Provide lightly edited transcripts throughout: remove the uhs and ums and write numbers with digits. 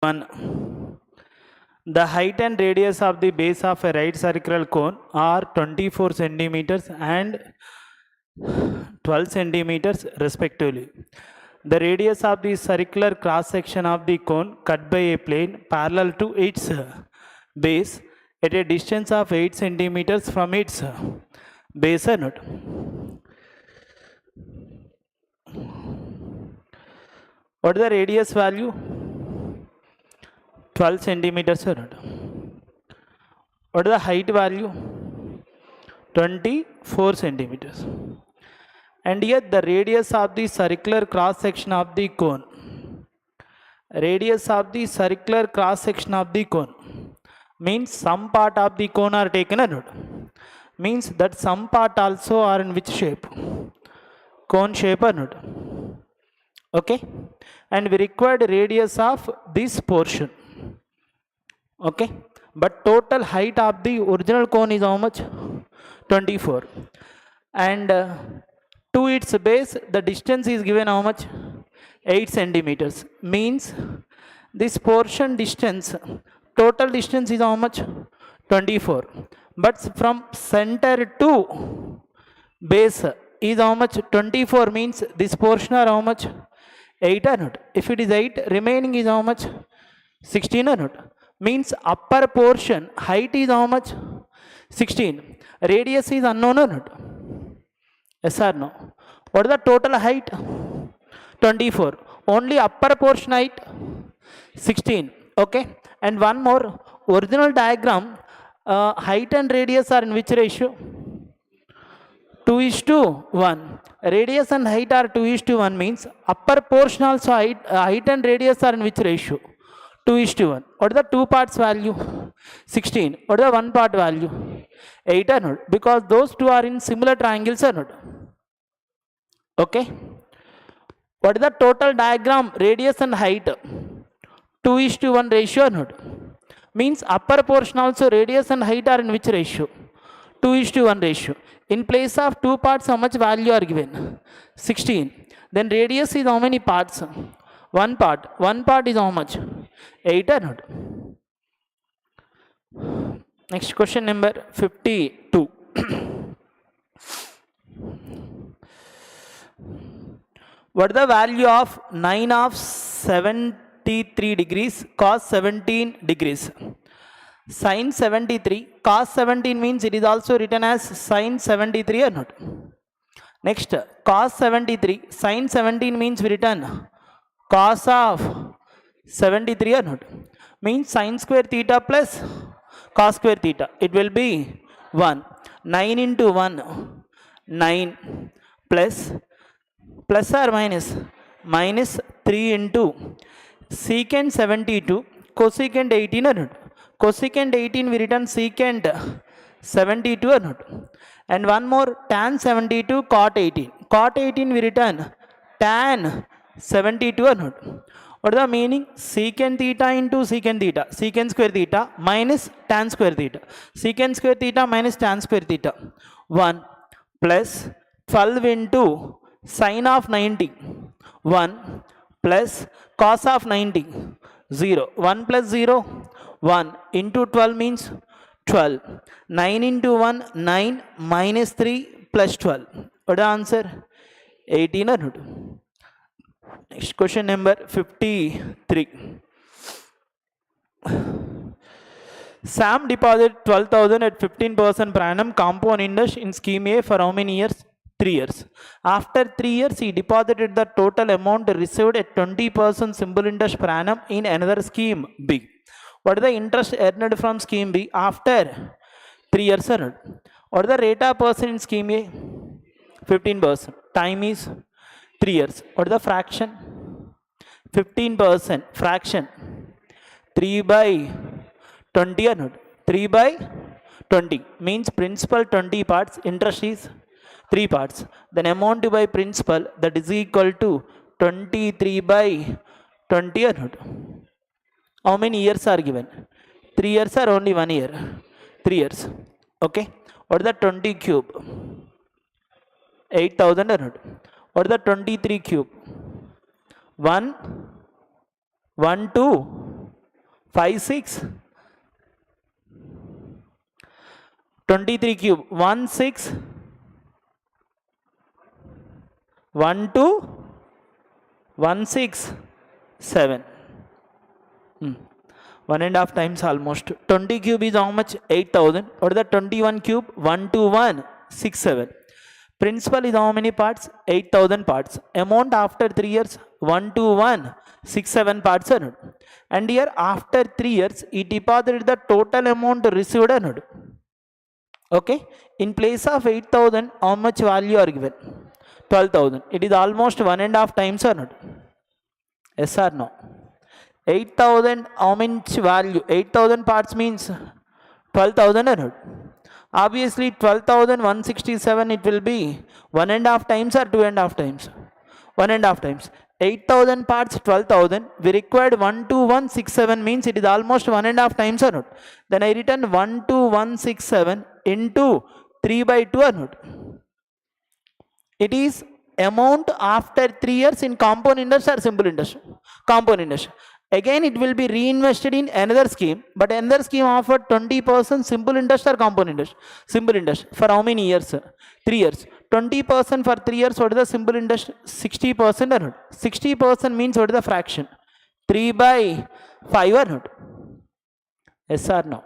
1. The height and radius of the base of a right circular cone are 24 centimeters and 12 centimeters respectively. The radius of the circular cross section of the cone cut by a plane parallel to its base at a distance of 8 centimeters from its base. What is the radius value? 12 centimeters. What is the height value? 24 centimeters. And yet the radius of the circular cross section of the cone, radius of the circular cross section of the cone means some part of the cone are taken, means that some part also are in which shape? Cone shape or not? Okay, and we required radius of this portion. Okay, but total height of the original cone is how much? 24, and to its base the distance is given how much? 8 centimeters. Means this portion distance, total distance is how much? 24, but from center to base is how much? 24. Means this portion are how much? 8 or not? If it is 8, remaining is how much? 16 or not? Means upper portion height is how much? 16. Radius is unknown or not? Yes or no? What is the total height? 24. Only upper portion height 16. Okay, and one more, original diagram, height and radius are in which ratio? 2:1. Radius and height are 2:1, means upper portion also height and radius are in which ratio? 2:1. What is the two parts value? 16. What is the one part value? 8 or not? Because those two are in similar triangles or not? Okay. What is the total diagram radius and height? 2:1 ratio or not? Means upper portion also radius and height are in which ratio? 2:1 ratio. In place of two parts, how much value are given? 16. Then radius is how many parts? One part. One part is how much? 8 or not? Next question number 52. What is the value of 9 of 73 degrees cos 17 degrees? Sin 73, cos 17 means it is also written as sin 73 or not? Next, cos 73, sin 17 means written cos of 73 or not? Means sin square theta plus cos square theta. It will be 1. 9 into 1, 9 plus or minus 3 into secant 72 cosecant 18 or not? Cosecant 18 we written secant 72 or not? And one more, tan 72 cot 18. Cot 18 we written tan 72 or not? What is the meaning? Secant theta into secant theta. Secant square theta minus tan square theta. Secant square theta minus tan square theta. 1 plus 12 into sin of 90. 1 plus cos of 90. 0. 1 plus 0. 1 into 12 means 12. 9 into 1, 9 minus 3 plus 12. What is the answer? 18 or not? Next question number 53. Sam deposited 12,000 at 15% per annum compound interest in scheme A for how many years? 3 years. After 3 years, he deposited the total amount received at 20% simple interest per annum in another scheme B. What is the interest earned from scheme B after 3 years? What is the rate of percent in scheme A? 15%. Time is 3 years. What is the fraction? 15%. Fraction 3 by 20 or not? 3 by 20 means principal 20 parts, interest is 3 parts. Then amount by principal, that is equal to 23 by 20 or not? How many years are given? 3 years or only 1 year? 3 years. Okay. What is the 20 cube? 8,000 or not? What is the 23 cube? 1, 1, 2, 5, 6. 23 cube. 1, 6. 1, 2. 1, 6. 7. 1.5 times almost. 20 cube is how much? 8,000. What is the 21 cube? 1, 2, 1. 6, 7. Principal is how many parts? 8,000 parts. Amount after 3 years? 1, 2, 1. 6, 7 parts. And here after 3 years, he deposited the total amount received. Okay. In place of 8,000, how much value are given? 12,000. It is almost 1.5 times or not? Yes or no? 8,000, how much value? 8,000 parts means 12,000 or not? Obviously 12,167, it will be 1.5 times or 2.5 times? 1.5 times. 8,000 parts 12,000, we required 12167 means it is almost 1.5 times or not? Then I written 12167 into 3 by 2 or not? It is amount after 3 years in compound interest or simple interest? Compound interest. Again it will be reinvested in another scheme, but another scheme offered 20% simple interest or compound interest? Simple interest. For how many years? 3 years. 20% for 3 years, what is the simple interest? 60% or not? 60% means what is the fraction? 3 by 5 or not? Yes or no?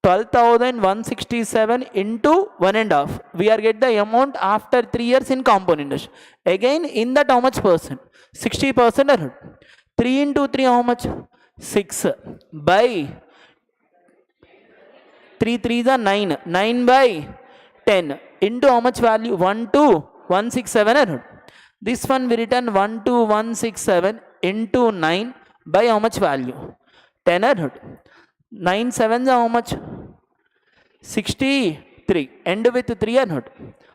12,167 into 1.5. We are get the amount after 3 years in compound interest. Again in that how much percent? 60% or not? 3 into 3 how much? 6 by 3 3 is 9. 9 by 10 into how much value? 12167 or not? This one we written 12167 into 9 by how much value? 10 or not? 9 sevens are how much? 63. End with 3 or not?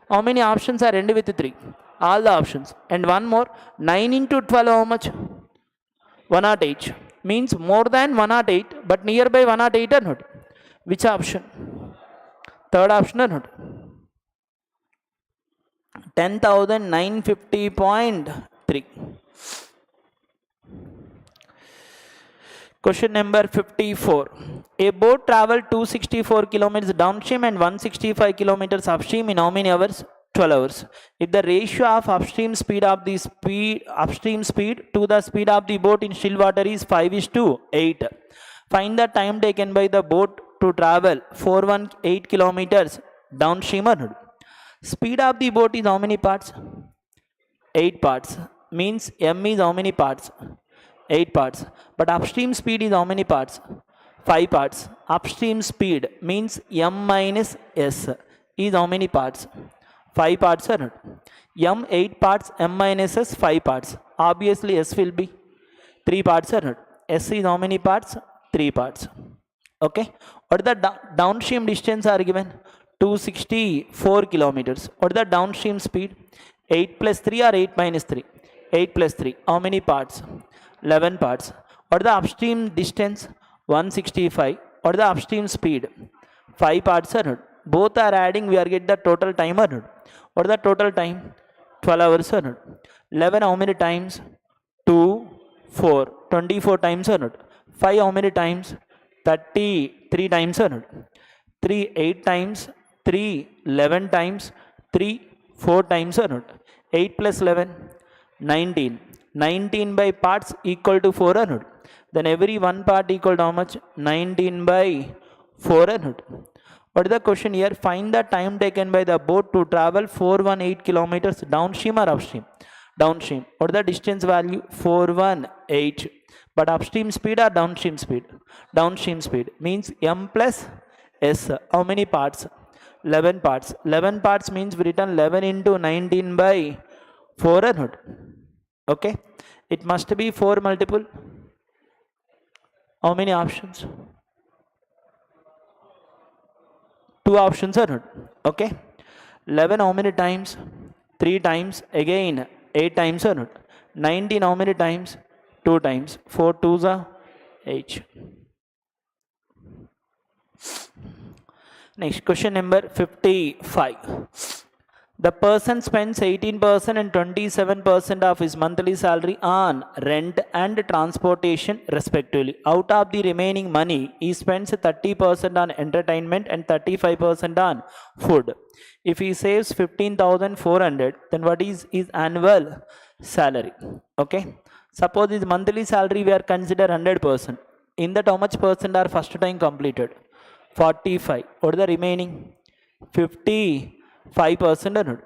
How many options are end with 3? All the options. And one more. 9 into 12 how much? 108. Means more than 108 but nearby 108 or not? Which option? Third option or not? 10,950.3. Question number 54. A boat traveled 264 kilometers downstream and 165 kilometers upstream in how many hours? 12 hours. If the ratio of upstream speed to the speed of the boat in still water is 5:8. Find the time taken by the boat to travel 418 kilometers downstream. Speed of the boat is how many parts? 8 parts. Means m is how many parts? 8 parts. But upstream speed is how many parts? 5 parts. Upstream speed means m minus s is how many parts? 5 parts or not? M 8 parts, m minus s 5 parts. Obviously s will be 3 parts or not? S is how many parts? 3 parts. Okay. What the downstream distance are given? 264 kilometers. What the downstream speed? 8 plus 3 or 8 minus 3? 8 plus 3. How many parts? 11 parts. What the upstream distance? 165. What the upstream speed? 5 parts or not? Both are adding, we are get the total time or not? What is the total time? 12 hours or not? 11 how many times? 2, 4. 24 times or not? 5 how many times? 33 times or not? 3 8 times, 3 11 times, 3 4 times or not? 8 plus 11, 19. 19 by parts equal to 4 or not? Then every one part equal to how much? 19 by 4 or not? What is the question here? Find the time taken by the boat to travel 418 kilometers downstream or upstream? Downstream. What is the distance value? 418. But upstream speed or downstream speed? Downstream speed. Means m plus s. How many parts? 11 parts. 11 parts means we written 11 into 19 by 4 or not? Okay. It must be 4 multiple. How many options? 2 options are not? Okay. 11 how many times? 3 times. Again 8 times or not? 19 how many times? 2 times. 4 2s are 8. Next question number 55. The person spends 18% and 27% of his monthly salary on rent and transportation respectively. Out of the remaining money, he spends 30% on entertainment and 35% on food. If he saves 15,400, then what is his annual salary? Okay. Suppose his monthly salary we are consider 100%. In that how much percent are first time completed? 45. What are the remaining? 55%.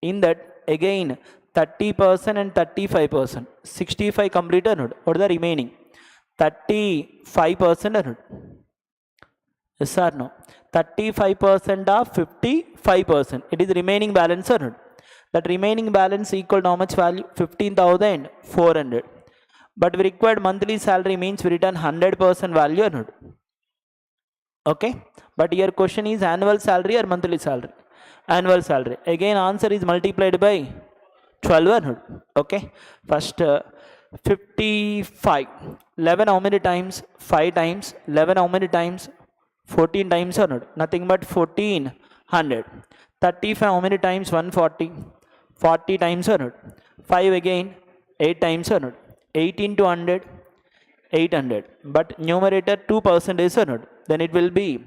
In that again 30% and 35%. 65 completed. What are the remaining? 35%. Yes or no? 35% of 55%. It is remaining balance or not? That remaining balance equal to how much value? 15,400. But we required monthly salary means we return 100% value or not? Okay. But your question is annual salary or monthly salary? Annual salary. Again answer is multiplied by 12 or not? Okay. First 55. 11 how many times? 5 times. 11 how many times? 14 times or not? Nothing but 1400. 35 how many times? 140. 40 times or not? 5 again 8 times or not? 18 to 100 800. But numerator 2% is or not? Then it will be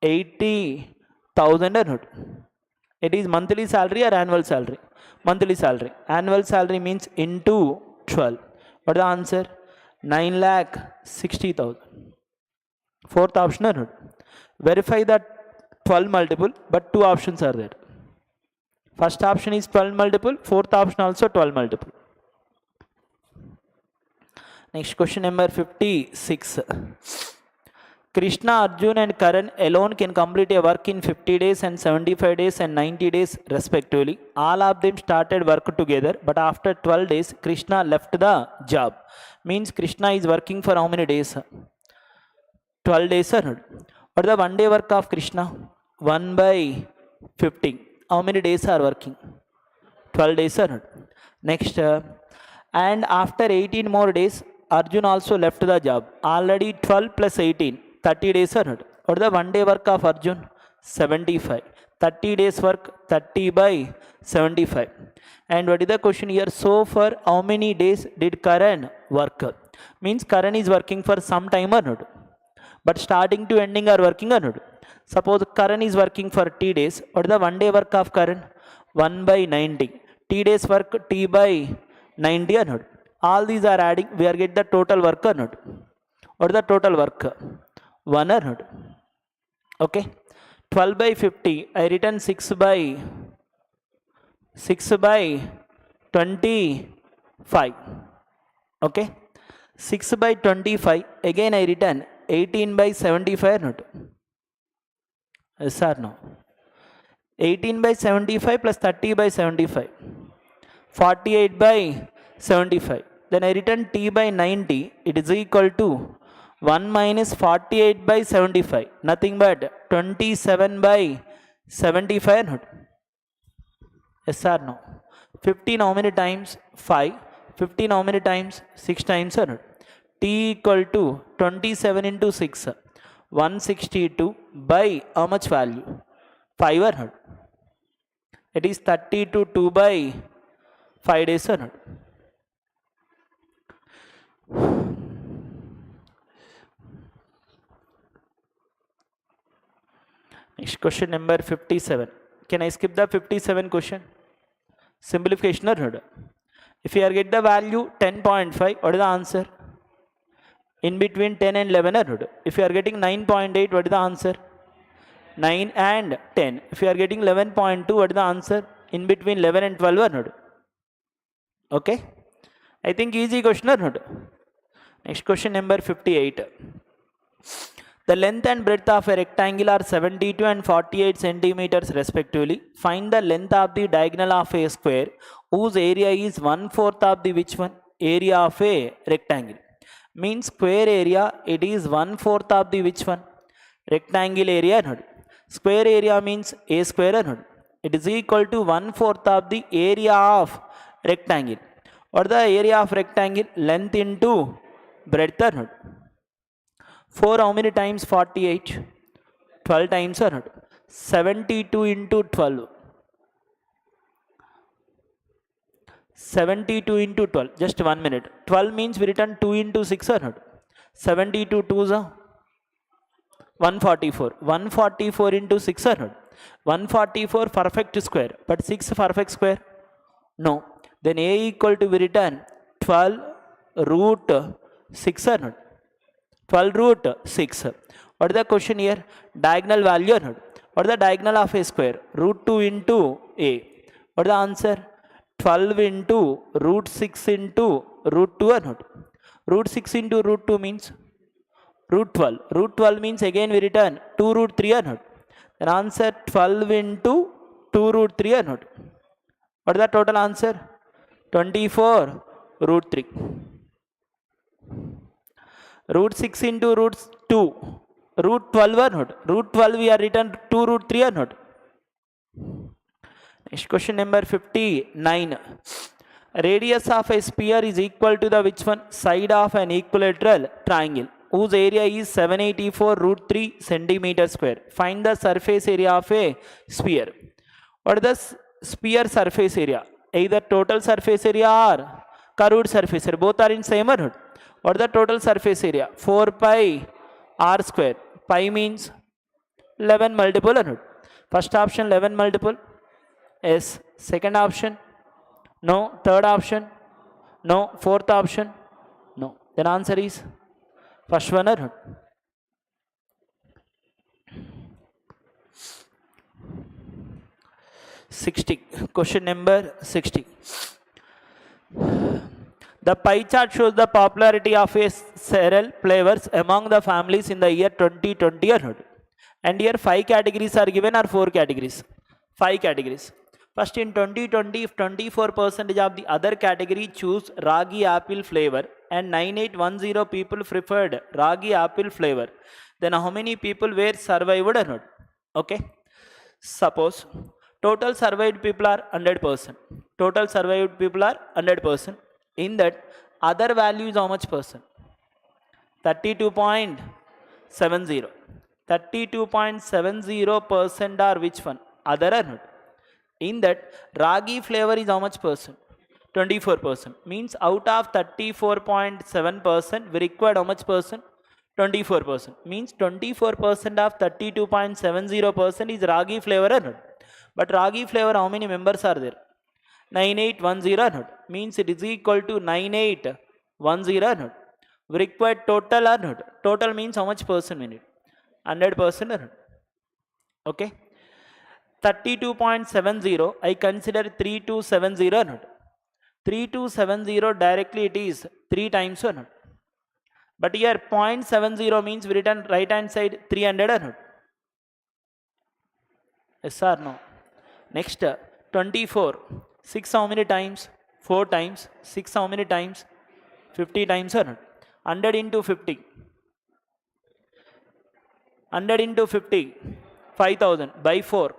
80,000 or not? It is monthly salary or annual salary? Monthly salary. Annual salary means into 12. What is the answer? 9,60,000. Fourth option or not? Verify that 12 multiple, but two options are there. First option is 12 multiple, fourth option also 12 multiple. Next question number 56. Krishna, Arjun and Karan alone can complete a work in 50 days and 75 days and 90 days respectively. All of them started work together, but after 12 days, Krishna left the job. Means Krishna is working for how many days? 12 days or not? What is the 1 day work of Krishna? 1 by 50. How many days are working? 12 days or not? Next, and after 18 more days, Arjun also left the job. Already 12 plus 18, 30 days or not? What is the 1 day work of Arjun? 75. 30 days work, 30 by 75. And what is the question here? So for how many days did Karan work? Means Karan is working for some time or not? But starting to ending are working or not? Suppose Karan is working for T days. What is the 1 day work of Karan? 1 by 90. T days work T by 90 or not? All these are adding. We are get the total work or not? What is the total work? 1 or not? Okay. 12 by 50. I written 6 by 25. Okay. 6 by 25. Again I written 18 by 75 or not? Yes or no? 18 by 75 plus 30 by 75. 48 by 75. Then I written T by 90. It is equal to 1 minus 48 by 75. Nothing but 27 by 75 or not? Yes or no? 15 how many times? 5. 15 how many times? 6 times or not? T equal to 27 into 6. 162 by how much value? 5 or not? It is 32 2 by 5 days or not? Next question number 57. Can I skip the 57 question? Simplification or not? If you are get the value 10.5, what is the answer? In between 10 and 11 or not? If you are getting 9.8, what is the answer? 9 and 10. If you are getting 11.2, what is the answer? In between 11 and 12 or not? Okay. I think easy question or not? Next question number 58. The length and breadth of a rectangle are 72 and 48 centimeters respectively. Find the length of the diagonal of a square whose area is 1/4 of the which one? Area of a rectangle. Means square area, it is 1/4 of the which one? Rectangle area or not? Square area means a square or not? It is equal to 1/4 of the area of rectangle. What is the area of rectangle? Length into breadth or not? 4 how many times? 48. 12 times or not? 72 into 12. 72 into 12. Just 1 minute. 12 means we return 2 into 6 or not? 72 2s are 144. 144 into 6 or not? 144 perfect square. But 6 perfect square? No. Then A equal to we return 12 root 6 or not? 12 root 6. What is the question here? Diagonal value or not? What is the diagonal of a square? Root 2 into A. What is the answer? 12 into root 6 into root 2 or not? Root 6 into root 2 means root 12. Root 12 means again we return 2 root 3 or not? Then answer 12 into 2 root 3 or not? What is the total answer? 24 root 3. Root 6 into root 2. Root 12 or not? Root 12 we are written 2 root 3 or not? Next question number 59. Radius of a sphere is equal to the which one? Side of an equilateral triangle whose area is 784 root 3 centimeter square. Find the surface area of a sphere. What is the sphere surface area? Either total surface area or curved surface area. Both are in same or not? What is the total surface area? 4 pi r square. Pi means 11 multiple or not? First option 11 multiple. Yes. Second option? No. Third option? No. Fourth option? No. Then answer is first one or not? Question number 60. The pie chart shows the popularity of a cereal flavors among the families in the year 2020 or not? And here 5 categories are given or 4 categories? 5 categories. First in 2020, if 24% of the other category choose ragi apple flavor and 9810 people preferred ragi apple flavor, then how many people were survived or not? Okay. Suppose total survived people are 100%. Total survived people are 100%. In that, other value is how much percent? 32.70. 32.70% are which one? Other or not? In that, ragi flavor is how much percent? 24%. Means out of 34.7%, we required how much percent? 24%. Means 24% of 32.70% is ragi flavor or not? But ragi flavor, how many members are there? 9810 or not? Means it is equal to 9810 or not? We require total or not? Total means how much percent we need? 100% or not? Okay. 32.70, I consider 3270 or not? 3270 directly it is 3 times or not? But here 0.70 means we written right hand side 300 or not? Yes or no? Next 24. 6 how many times? 4 times. 6 how many times? 50 times or not? 100 into 50. 100 into 50. 5000 by 4.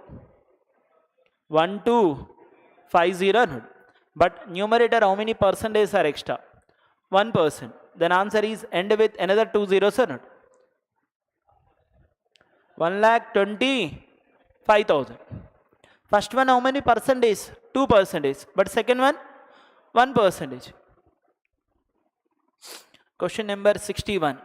1250 or not? But numerator how many percentage are extra? 1%. Then answer is end with another 2 zeros or not? 1,25,000. First one how many percentage? 2%. But second one 1%. Question number 61.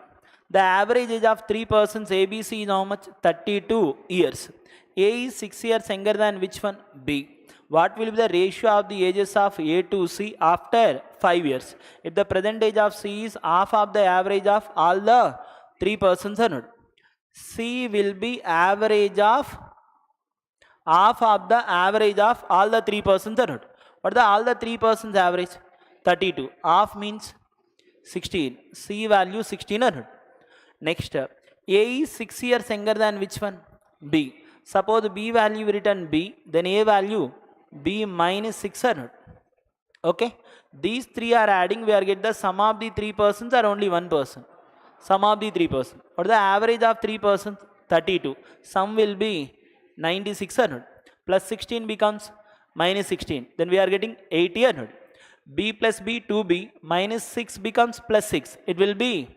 The average age of 3 persons ABC is how much? 32 years. A is 6 years younger than which one? B. What will be the ratio of the ages of A to C after 5 years? If the present age of C is half of the average of all the 3 persons or not? C will be average of half of the average of all the 3 persons or not? What is the all the 3 persons average? 32. Half means 16. C value 16 or not? Next, A is 6 years younger than which one? B. Suppose B value written B, then A value B minus 6 or not? Okay. These 3 are adding, we are get the sum of the 3 persons or only 1 person? Sum of the 3 persons. What is the average of 3 persons? 32. Sum will be 96 or not? Plus 16 becomes minus 16. Then we are getting 80 or not? B plus B 2B minus 6 becomes plus 6. It will be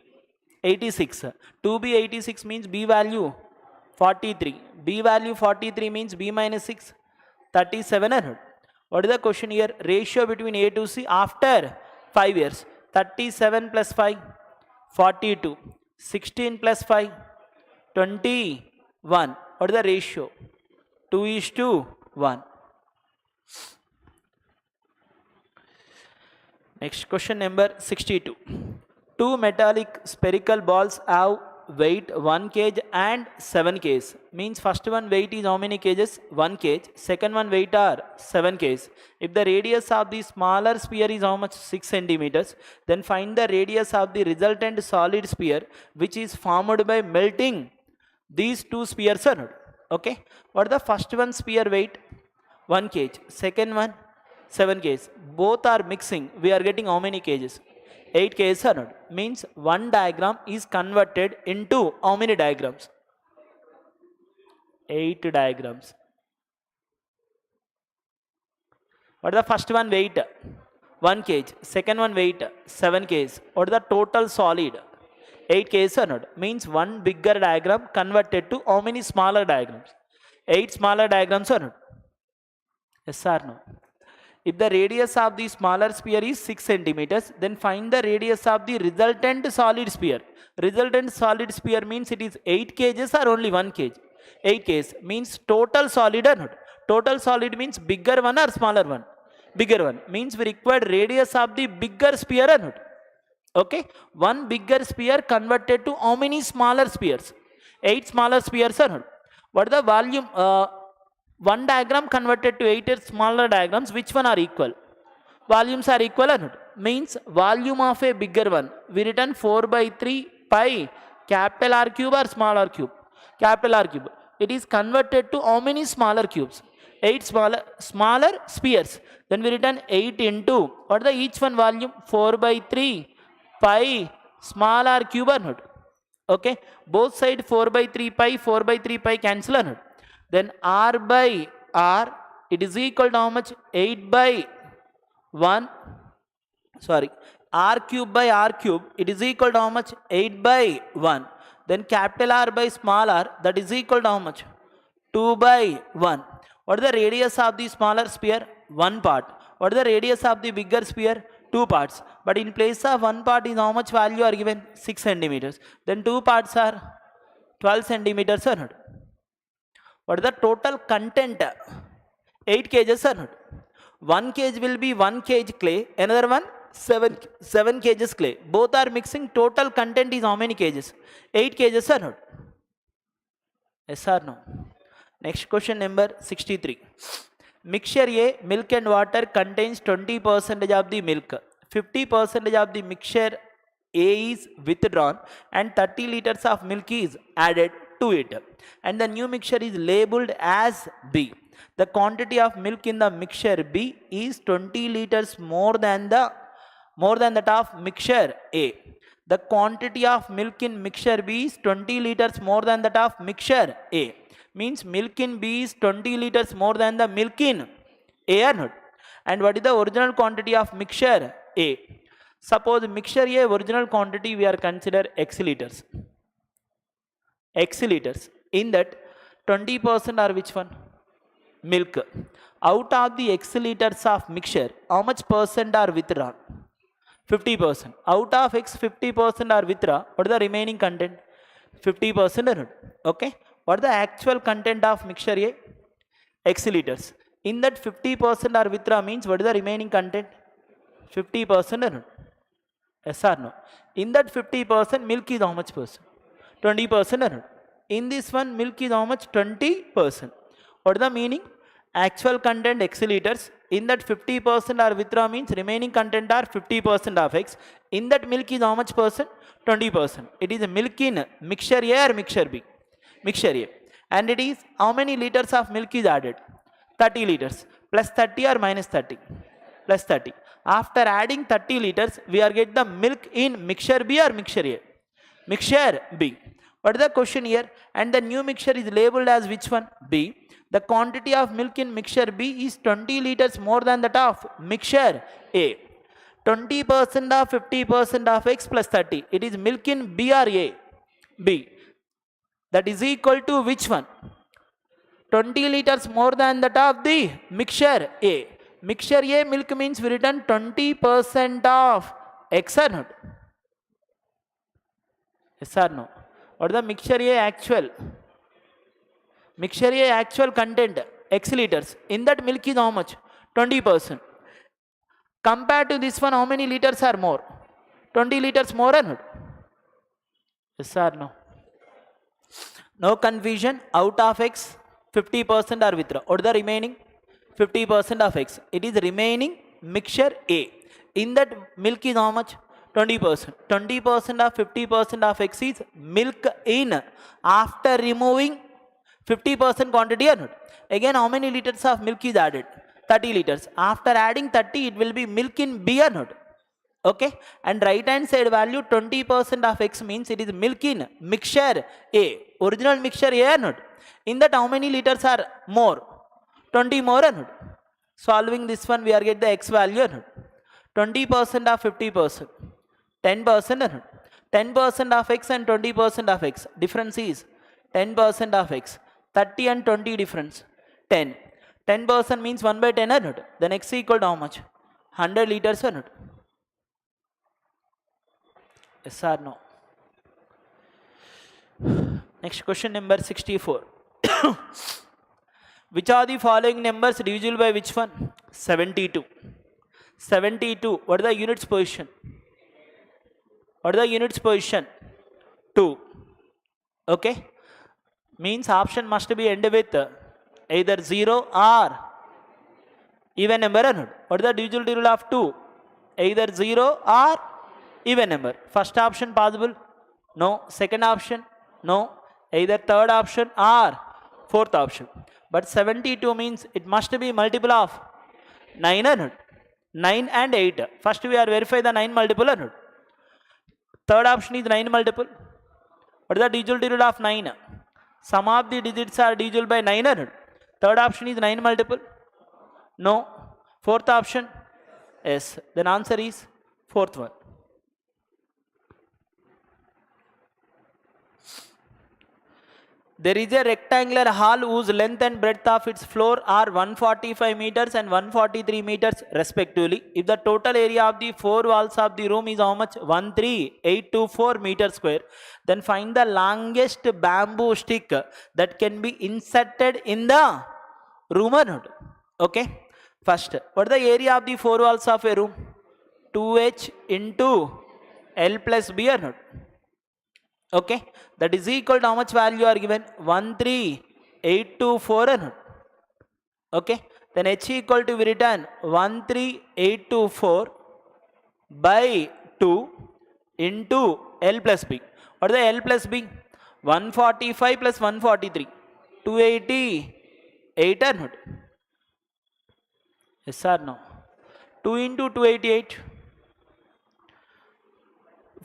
86. 2B 86 means B value 43. B value 43 means B minus 6 37 or not? What is the question here? Ratio between A to C after 5 years. 37 plus 5, 42. 16 plus 5, 21. What is the ratio? 2:1. Next question number 62. Two metallic spherical balls have weight 1 kg and 7 kg. Means first one weight is how many kgs? 1 kg. Second one weight are 7 kg. If the radius of the smaller sphere is how much? 6 centimeters. Then find the radius of the resultant solid sphere which is formed by melting these two spheres. Okay. What the first one sphere weight? 1 kg. Second one 7 kg. Both are mixing. We are getting how many kgs? 8 kgs or not? Means one diagram is converted into how many diagrams? 8 diagrams. What is the first one weight? 1 kg. Second one weight 7 kg. What is the total solid? 8 kgs or not? Means one bigger diagram converted to how many smaller diagrams? 8 smaller diagrams or not? Yes or no? If the radius of the smaller sphere is 6 centimeters, then find the radius of the resultant solid sphere. Resultant solid sphere means it is 8 kgs or only 1 kg? 8 kgs means total solid or not? Total solid means bigger one or smaller one? Bigger one. Means we require radius of the bigger sphere or not? Okay. One bigger sphere converted to how many smaller spheres? 8 smaller spheres or not? What is the volume? One diagram converted to 8 smaller diagrams, which one are equal? Volumes are equal or not? Means volume of a bigger one. We written 4/3 pi capital R cube or small r cube? Capital R cube. It is converted to how many smaller cubes? 8 smaller spheres. Then we written 8 into, what is the each one volume? 4/3 pi small r cube or not? Okay. Both side 4/3 pi, 4/3 pi cancel or not? Then R by R, it is equal to how much? 8/1. Sorry, R cube by R cube, it is equal to how much? 8/1. Then capital R by small r, that is equal to how much? 2/1. What is the radius of the smaller sphere? 1 part. What is the radius of the bigger sphere? 2 parts. But in place of 1 part is how much value are given? 6 centimeters. Then 2 parts are 12 centimeters or not? What is the total content? 8 kgs or not? 1 kg will be 1 kg clay, another one 7 kgs clay. Both are mixing. Total content is how many kgs? 8 kgs or not? Yes or no? Next question number 63. Mixture A, milk and water, contains 20% of the milk. 50% of the mixture A is withdrawn and 30 liters of milk is added to it, and the new mixture is labeled as B. The quantity of milk in the mixture B is 20 liters more than that of mixture A. The quantity of milk in mixture B is 20 liters more than that of mixture A. Means milk in B is 20 liters more than the milk in A or not? And what is the original quantity of mixture A? Suppose mixture A original quantity we are consider X liters. X liters. In that 20% are which one? Milk. Out of the X liters of mixture, how much percent are withdrawn? 50%. Out of X, 50% are withdrawn. What is the remaining content? 50% or not? Okay. What is the actual content of mixture A? X liters. In that 50% are withdrawn means what is the remaining content? 50% or not? Yes or no? In that 50% milk is how much percent? 20% or not? In this one milk is how much? 20%. What is the meaning? Actual content X liters. In that 50% are withdrawn means remaining content are 50% of X. In that milk is how much percent? 20%. It is a milk in mixture A or mixture B? Mixture A. And it is how many liters of milk is added? 30 liters. Plus 30 or minus 30? Plus 30. After adding 30 liters, we are get the milk in mixture B or mixture A? Mixture B. What is the question here? And the new mixture is labeled as which one? B. The quantity of milk in mixture B is 20 liters more than that of mixture A. 20% of 50% of X plus 30. It is milk in B or A? B. That is equal to which one? 20 liters more than that of the mixture A. Mixture A milk means we return 20% of X or not? Yes or no? What is the mixture A actual? Mixture A actual content X liters. In that milk is how much? 20%. Compared to this one, how many liters are more? 20 liters more or not? Yes or no? No confusion. Out of X, 50% are withdrawn. What is the remaining? 50% of X. It is remaining mixture A. In that milk is how much? 20%. 20% of 50% of X is milk in. After removing 50% quantity or not? Again, how many liters of milk is added? 30 liters. After adding 30, it will be milk in B or not? Okay, and right hand side value 20% of X means it is milk in mixture A, original mixture A or not? In that how many liters are more? 20 more or not? Solving this one we are get the X value or not? 20% of 50%, 10% or not? 10% of X and 20% of X, difference is 10% of X, 30 and 20 difference, 10. 10% means 1 by 10 or not? Then X equal to how much? 100 liters or not? Yes or no? Next question number 64. Which are the following numbers divisible by which one? 72. 72. What is the units position? What is the units position? 2. Okay. Means option must be end with either 0 or even number or not. What is the divisibility rule of 2? Either 0 or even number. First option possible? No. Second option? No. Either third option or fourth option. But 72 means it must be multiple of 9 or not? 9 and 8. First we are verify the 9 multiple or not? Third option is 9 multiple. What is the divisibility rule of 9? Sum of the digits are divisible by 9 or not? Third option is 9 multiple. No. Fourth option? Yes. Then answer is fourth one. There is a rectangular hall whose length and breadth of its floor are 145 meters and 143 meters respectively. If the total area of the four walls of the room is how much? 13824 meters square. Then find the longest bamboo stick that can be inserted in the room or not? Okay. First, what is the area of the four walls of a room? 2h into L plus B or not? Okay, that is equal to how much value are given? 13824 or not? Okay, then H equal to we return 13824 by 2 into L plus B. What is the L plus B? 145 plus 143, 288 or not? Yes or no? 2 into 288,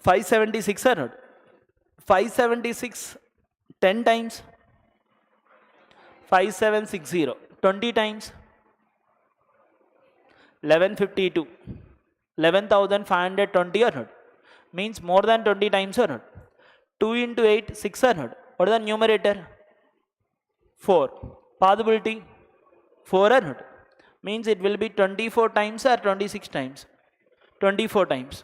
576 or not? 576 10 times 5760, 20 times 1152, 11,520 or not? Means more than 20 times or not? 2 into 8, 6 or not? What is the numerator? 4. Possibility? 4 or not? Means it will be 24 times or 26 times? 24 times.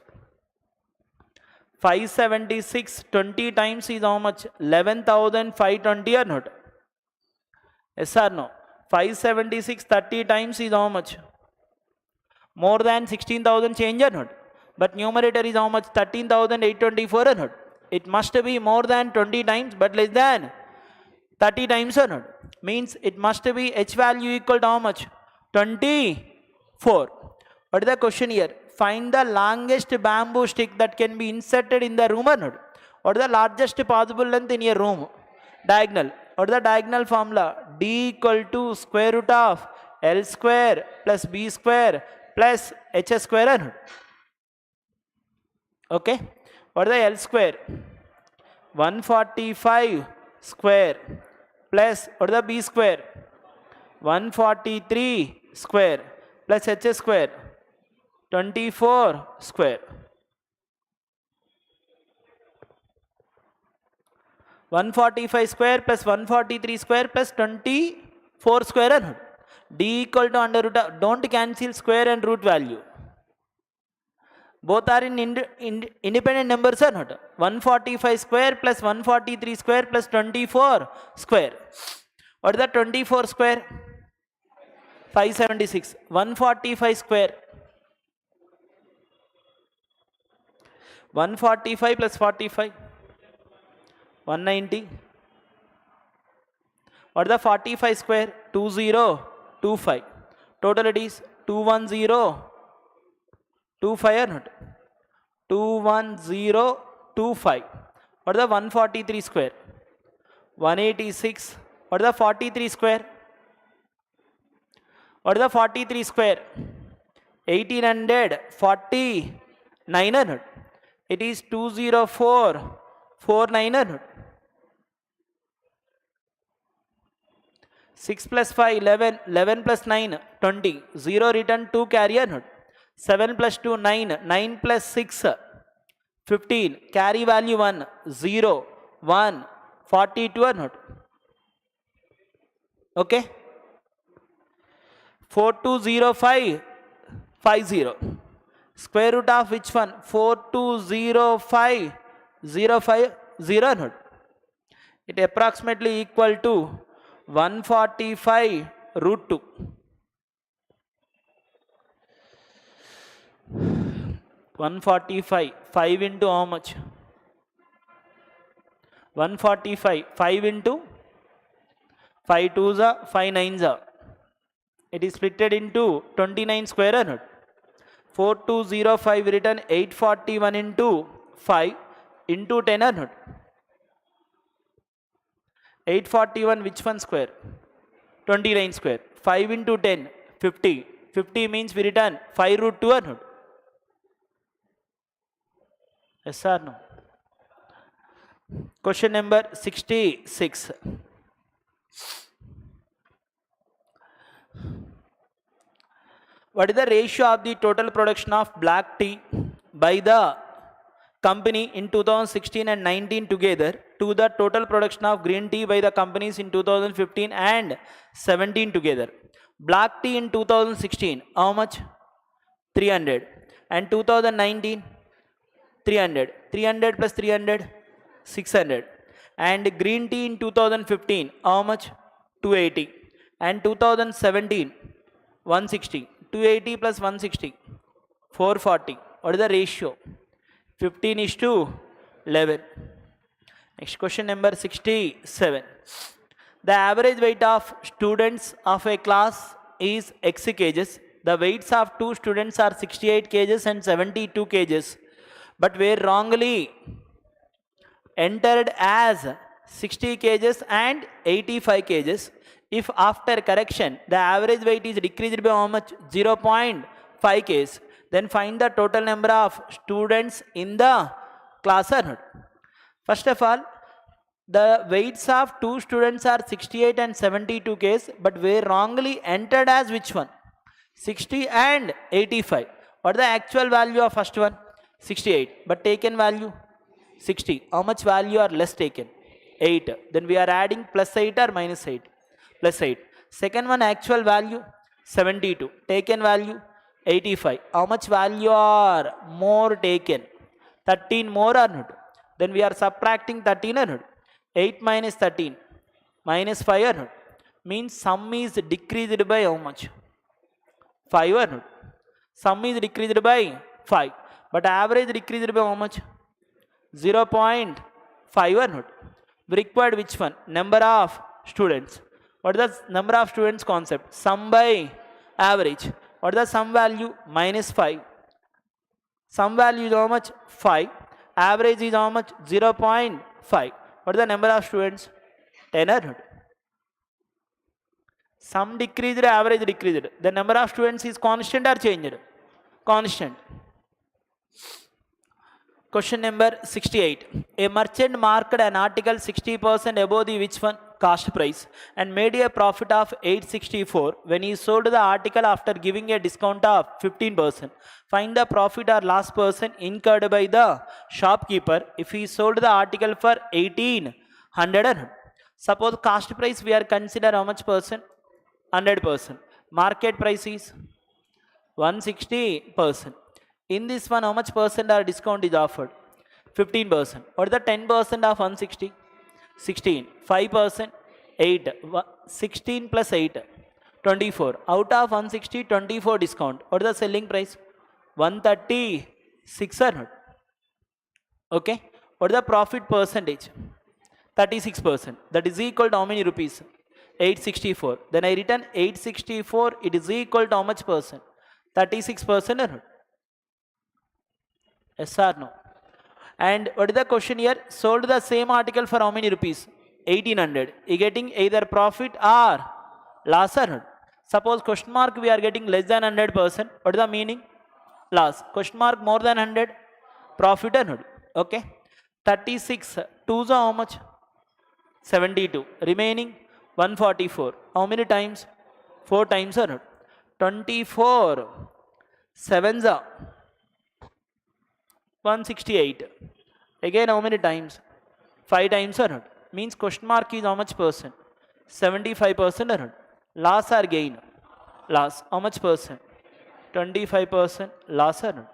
576 20 times is how much? 11,520 or not? Yes or no? 576 30 times is how much? More than 16,000 change or not? But numerator is how much? 13,824 or not? It must be more than 20 times but less than 30 times or not? Means it must be H value equal to how much? 24. What is the question here? Find the longest bamboo stick that can be inserted in the room or not? What is the largest possible length in your room? Diagonal. What is the diagonal formula? D equal to square root of L square plus B square plus H square or not? Okay. What is the L square? 145 square plus what is the B square? 143 square plus H square? 24 square. 145 square plus 143 square plus 24 square or not? D equal to under root of, don't cancel square and root value. Both are in independent numbers or not? 145 square plus 143 square plus 24 square. What is the 24 square? 576. 145 square. 145 plus 45. 190. What is the 45 square? 2025. Total it is 21025 or not? 21025. What is the 143 square? 186. What is the 43 square? What is the 43 square? 1849 or not? It is 20449 or not? 6 plus 5, 11, 11 plus 9, 20, 0 return 2 carry or not? 7 plus 2, 9, 9 plus 6, 15, carry value 1, 0, 1, 42 or not? Okay? 420550. Square root of which one? 420550 or not? It approximately equal to 145 root 2. 145, 5 into how much? 145, 5 into 5 2s are 5 9s are. It is splitted into 29 square or not? 4205 written 841 into 5 into 10 or not? 841 which one square? 29 square. 5 into 10, 50. 50 means we return 5 root 2 or not? Yes or no? Question number 66. What is the ratio of the total production of black tea by the company in 2016 and 19 together to the total production of green tea by the companies in 2015 and 17 together? Black tea in 2016, how much? 300. And 2019, 300. 300 plus 300, 600. And green tea in 2015, how much? 280. And 2017, 160. 280 plus 160, 440. What is the ratio? 15:11. Next question number 67. The average weight of students of a class is x kgs. The weights of two students are 68 kgs and 72 kgs, but were wrongly entered as 60 kgs and 85 kgs. If after correction the average weight is decreased by how much? 0.5 kgs, then find the total number of students in the class or not? First of all, the weights of two students are 68 and 72 kgs, but were wrongly entered as which one? 60 and 85. What is the actual value of first one? 68, but taken value 60. How much value are less taken? 8. Then we are adding plus 8 or minus 8? Plus 8. Second one, actual value 72. Taken value 85. How much value are more taken? 13 more or not? Then we are subtracting 13 or not? 8 minus 13 minus 5 or not? Means sum is decreased by how much? 5 or not? Sum is decreased by 5. But average decreased by how much? 0.5 or not? We required which one? Number of students. What is the number of students concept? Sum by average. What is the sum value? Minus 5. Sum value is how much? 5. Average is how much? 0.5. What is the number of students? 10 or not? Sum decreased, average decreased. The number of students is constant or changed? Constant. Question number 68. A merchant marked an article 60% above the which one? Cost price and made a profit of 864 when he sold the article after giving a discount of 15%. Find the profit or loss person incurred by the shopkeeper if he sold the article for 1800. Suppose cost price we are consider how much percent? 100%. Market price is 160%. In this one, how much percent or discount is offered? 15%. What is the 10% of 160? 16. 5%? 8. 16 plus 8. 24. Out of 160, 24 discount. What is the selling price? 136. Okay. What is the profit percentage? 36%. That is equal to how many rupees? 864. Then I return 864. It is equal to how much percent? 36% or not? Yes or no? And what is the question here? Sold the same article for how many rupees? 1800. You getting either profit or loss or not? Suppose question mark we are getting less than 100%. What is the meaning? Loss. Question mark more than 100? Profit or not? Okay. 36. 2 is how much? 72. Remaining 144. How many times? 4 times or not? 24. 7s are 168. Again how many times? 5 times or not? Means question mark is how much percent? 75% or not? Loss or gain? Loss. How much percent? 25% loss or not?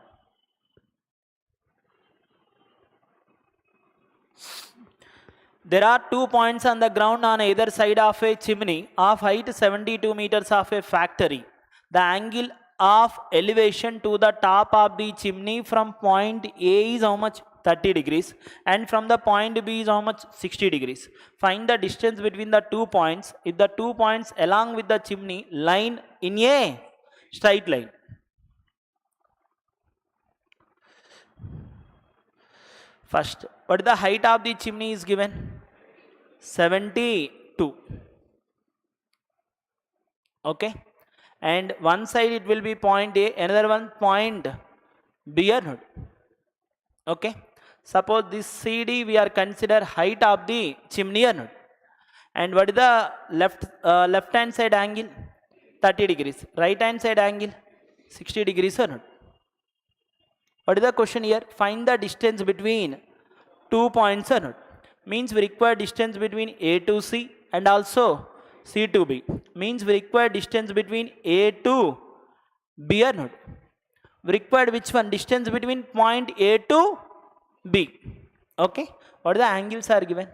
There are 2 points on the ground on either side of a chimney of height 72 meters of a factory. The angle of elevation to the top of the chimney from point A is how much? 30 degrees, and from the point B is how much? 60 degrees. Find the distance between the 2 points if the 2 points along with the chimney line in a straight line. First, what is the height of the chimney is given? 72. Okay. And one side it will be point A, another one point B or not? Okay. Suppose this CD we are consider height of the chimney or not? And what is the left hand side angle? 30 degrees. Right hand side angle? 60 degrees or not? What is the question here? Find the distance between 2 points or not? Means we require distance between A to C and also C to B. Means we require distance between A to B or not? We required which one? Distance between point A to B. Okay. What are the angles are given?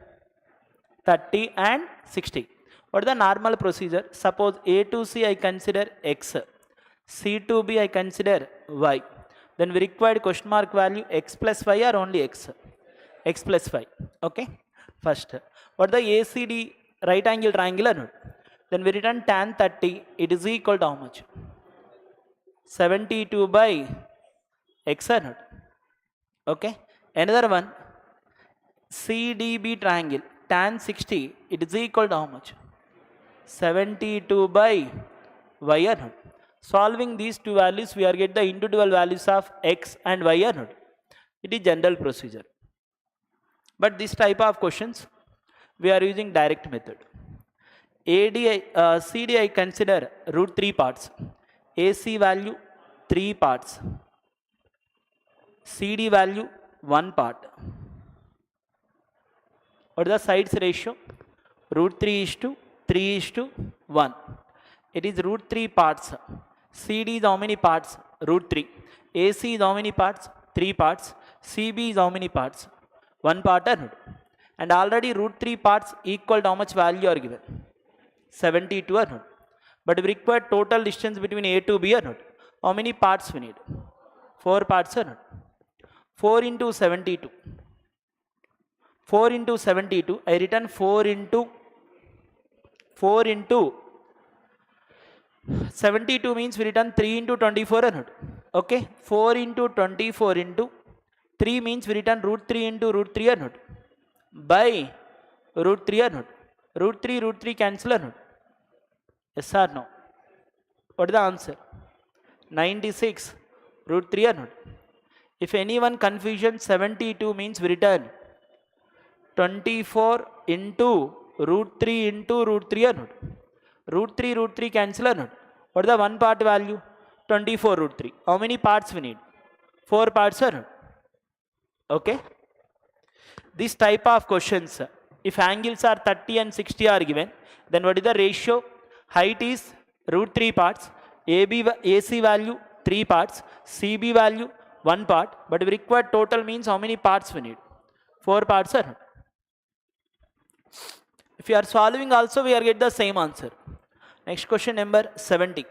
30 and 60. What is the normal procedure? Suppose A to C I consider X. C to B I consider Y. Then we required question mark value X plus Y or only X? X plus Y. Okay. First, what the ACD right angle triangle or not? Then we return tan 30. It is equal to how much? 72 by X or not? Okay. Another one, CDB triangle tan 60. It is equal to how much? 72 by Y or not? Solving these two values, we are get the individual values of X and Y or not? It is general procedure. But this type of questions, we are using direct method. CD I consider root 3 parts. AC value 3 parts. CD value 1 part. What is the sides ratio? Root 3 is to 3 is to 1. It is root 3 parts. CD is how many parts? Root 3. AC is how many parts? 3 parts. CB is how many parts? 1 part or not? And already root 3 parts equal to how much value are given? 72 or not? But we require total distance between A to B or not? How many parts we need? 4 parts or not? 4 into 72. 4 into 72. I return 4 into 72 means we return 3 into 24 or not? Okay. 4 into 24 into 3 means we return root 3 into root 3 or not? By root 3 or not? Root 3 cancel or not? Yes or no? What is the answer? 96 root 3 or not? If anyone confusion, 72 means we return 24 into root 3 into root 3 or not? Root 3 cancel or not? What is the 1 part value? 24 root 3. How many parts we need? 4 parts or not? Okay. This type of questions, if angles are 30 and 60 are given, then what is the ratio? Height is root 3 parts, AC value 3 parts, CB value 1 part, but we require total means how many parts we need? 4 parts, sir. If you are solving also, we are get the same answer. Next question number 70.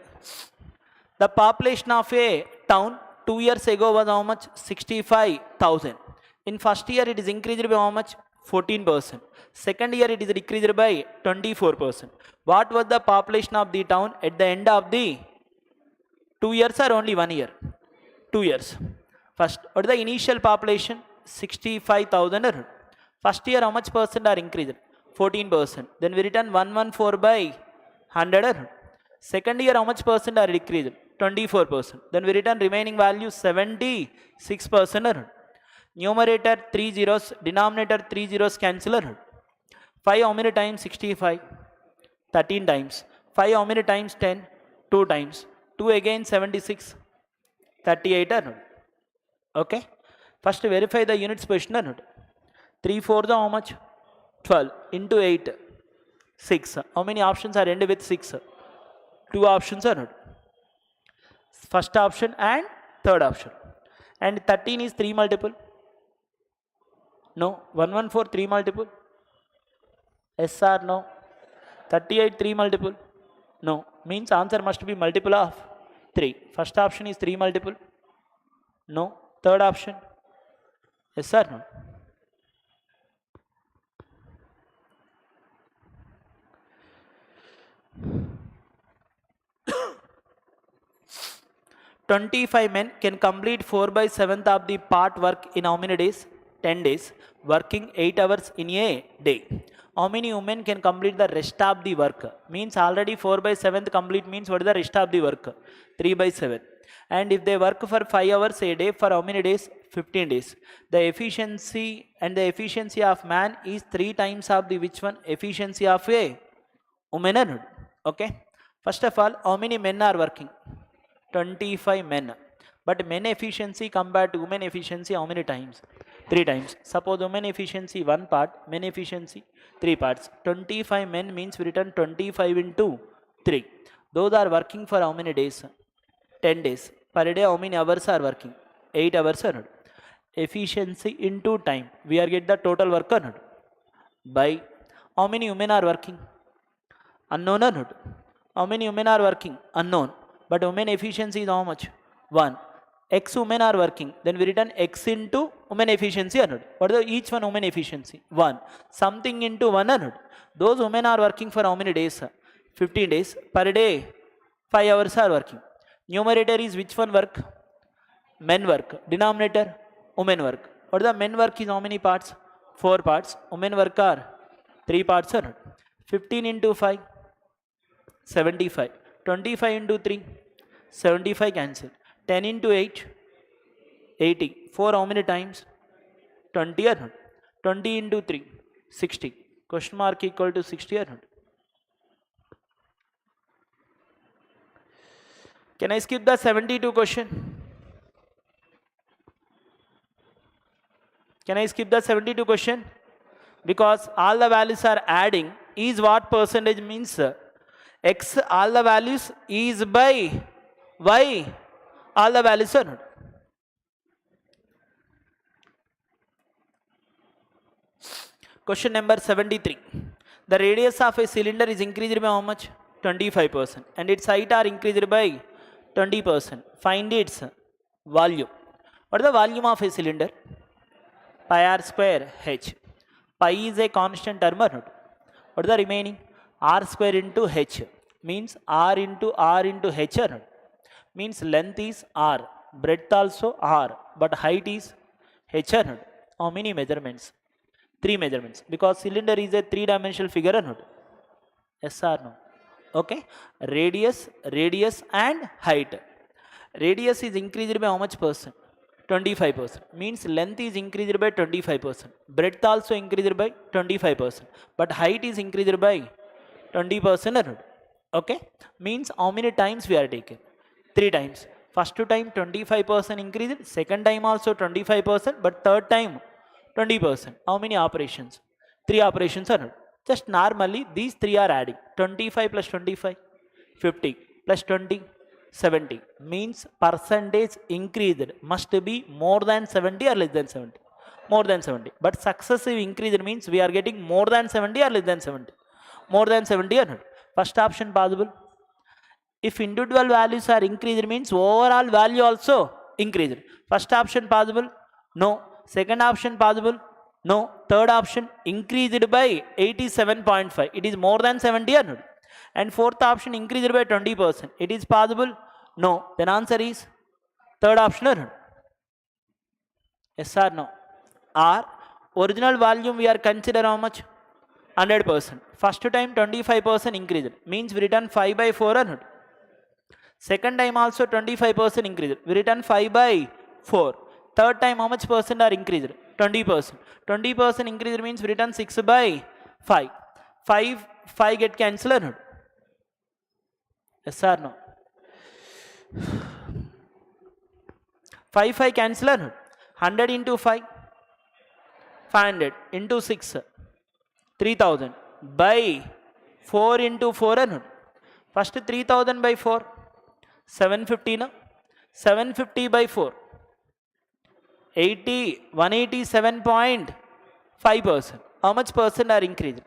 The population of a town 2 years ago was how much? 65,000. In first year it is increased by how much? 14%. Second year it is decreased by 24%. What was the population of the town at the end of the 2 years or only 1 year? 2 years. First, what is the initial population? 65,000. First year how much percent are increased? 14%. Then we return 114 by 100. Second year how much percent are decreased? 24%. Then we return remaining value 76%. Numerator 3 zeros, denominator 3 zeros cancel. 5 how many times 65? 13 times. 5 how many times 10? 2 times. 2 again 76. 38. Okay. First verify the units position. 3 4 how much? 12 into 8. 6. How many options are ended with 6? 2 options are not. First option and third option. And 13 is 3 multiple. No. 114 3 multiple. Yes or no? 38 3 multiple. No. Means answer must be multiple of 3. First option is 3 multiple. No. Third option. Yes or no? "25 men can complete 4/7 of the part work in how many days? 10 days, working 8 hours in a day. How many women can complete the rest of the work?" Means already 4/7 complete means what is the rest of the work? 3/7. And if they work for 5 hours a day for how many days? 15 days. The efficiency of man is 3 times of the which one? Efficiency of a woman. Okay. First of all, how many men are working? 25 men. But men efficiency compared to women efficiency how many times? 3 times. Suppose women efficiency 1 part, men efficiency 3 parts. 25 men means we return 25 into 3. Those are working for how many days? 10 days. Per day how many hours are working? 8 hours. Efficiency into time. We are get the total work by how many women are working? Unknown or not? How many women are working? Unknown. But women efficiency is how much? 1. X women are working. Then we return X into women efficiency or not? What is each one women efficiency? 1. Something into 1 or not? Those women are working for how many days? 15 days. Per day 5 hours are working. Numerator is which one work? Men work. Denominator women work. What is the men work is how many parts? 4 parts. Women work are 3 parts or not? 15 into 5. 75. 25 into 3. 75 cancel. 10 into 8. 80. 4 how many times? 20 or not? 20 into 3. 60. Question mark equal to 60 or not? Can I skip the 72 question? Can I skip the 72 question? Because all the values are adding. Is what percentage means? X all the values is by Y all the values are not. Question number 73. The radius of a cylinder is increased by how much? 25%. And its height are increased by 20%. Find its volume. What is the volume of a cylinder? Pi r square h. Pi is a constant term or not? What is the remaining? R square into h. Means r into h or not? Means length is r, breadth also r, but height is h or not? How many measurements? 3 measurements. Because cylinder is a 3-dimensional figure or not? Yes or no? Okay. Radius and height. Radius is increased by how much percent? 25%. Means length is increased by 25%. Breadth also increased by 25%. But height is increased by 20% or not? Okay. Means how many times we are taken? 3 times. First time 25% increased. Second time also 25%. But third time 20%. How many operations? 3 operations or not? Just normally these 3 are adding. 25 plus 25. 50 plus 20, 70. Means percentage increased must be more than 70 or less than 70. More than 70. But successive increase means we are getting more than 70 or less than 70. More than 70 or not. First option possible. If individual values are increased means overall value also increased. First option possible? No. Second option possible? No. Third option increased by 87.5. It is more than 70 or not. And fourth option increased by 20%. It is possible? No. Then answer is third option or not. Yes or no? Or original volume we are consider how much? 100%. First time 25% increased means we return 5 by 4 or not. Second time also 25% increased. We return 5 by 4. Third time how much percent are increased? 20%. 20% increased means we return 6 by 5. 5 get cancelled or not? Yes or no? 5 cancel or not? 100 into 5. 500 into 6. 3000 by 4 into 4 or not? First 3000 by 4. 750 na? 750 by 4. 187.5%. How much percent are increased?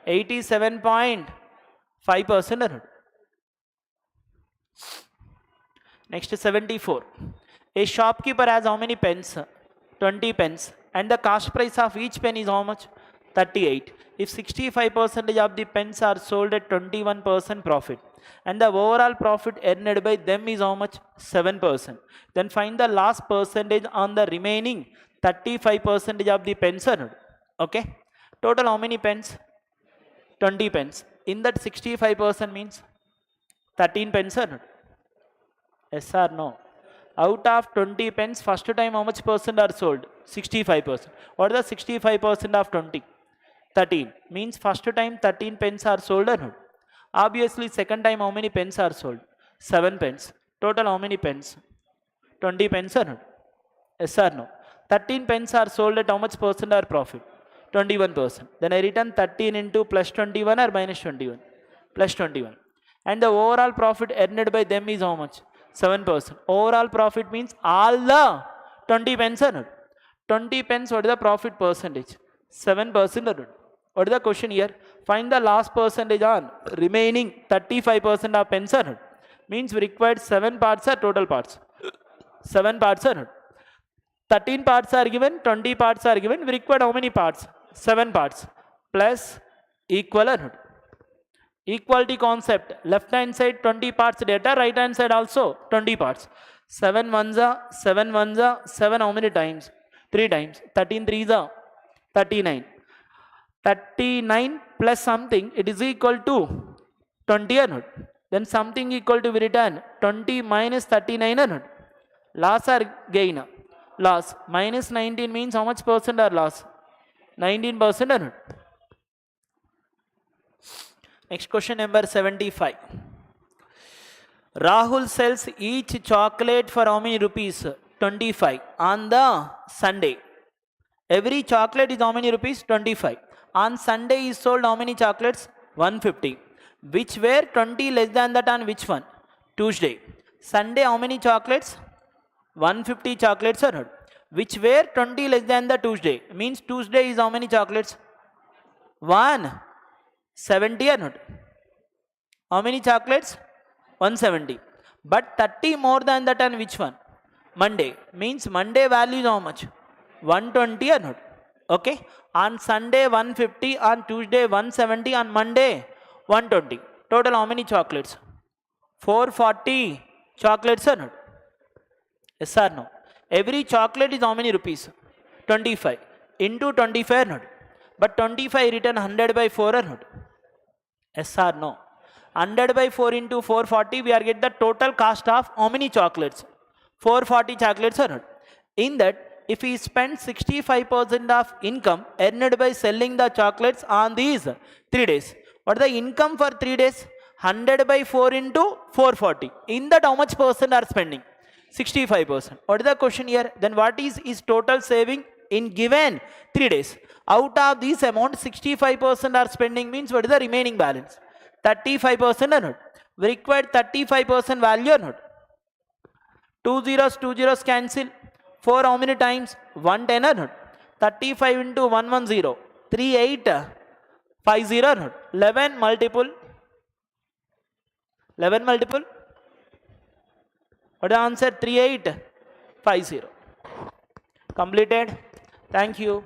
87.5% or not? Next 74. A shopkeeper has how many pens? 20 pens. And the cost price of each pen is how much? 38. If 65% of the pens are sold at 21% profit, and the overall profit earned by them is how much? 7%. Then find the last percentage on the remaining 35% of the pens earned. Okay. Total how many pens? 20 pens. In that 65% means 13 pens earned. Yes or no? Out of 20 pens, first time how much percent are sold? 65%. What is the 65% of 20? 13. Means first time 13 pens are sold or not? Obviously second time how many pens are sold? 7 pens. Total how many pens? 20 pens or not? Yes or no? 13 pens are sold at how much percent are profit? 21%. Then I return 13 into plus 21 or minus 21? Plus 21. And the overall profit earned by them is how much? 7%. Overall profit means all the 20 pence or not? 20 pence, what is the profit percentage? 7% or not? What is the question here? Find the last percentage on remaining 35% of pence or not? Means we required 7 parts or total parts? 7 parts or not? 13 parts are given, 20 parts are given. We required how many parts? 7 parts. Plus equal or not? Equality concept. Left hand side 20 parts data, right hand side also 20 parts. 7 ones are 7 ones are 7 how many times? 3 times. 13 threes are 39. 39 plus something, it is equal to 20 or not? Then something equal to we return 20 minus 39 or not? Loss or gain? Loss. Minus 19 means how much percent are loss? 19% or not? Next question number 75. Rahul sells each chocolate for how many rupees? 25 on the Sunday. Every chocolate is how many rupees? 25. On Sunday is sold how many chocolates? 150. Which were 20 less than that on which one? Tuesday. Sunday how many chocolates? 150 chocolates or not? Which were 20 less than the Tuesday. Means Tuesday is how many chocolates? 170 or not? How many chocolates? 170. But 30 more than that on which one? Monday. Means Monday value is how much? 120 or not? Okay. On Sunday 150, on Tuesday 170, on Monday 120. Total how many chocolates? 440 chocolates or not? Yes or no? Every chocolate is how many rupees? 25. Into 25 or not? But 25 written 100 by 4 or not? Yes or no? 100 by 4 into 440, we are get the total cost of how many chocolates? 440 chocolates or not? In that, if we spend 65% of income earned by selling the chocolates on these 3 days, what is the income for 3 days? 100 by 4 into 440. In that, how much percent are spending? 65%. What is the question here? Then what is total saving in given 3 days? Out of this amount, 65% are spending means what is the remaining balance? 35% or not? We required 35% value or not? 2 zeros cancel. 4 how many times? 110 or not? 35 into 110. 3850 or not? 11 multiple. 11 multiple. What is the answer? 3850. Completed. Thank you.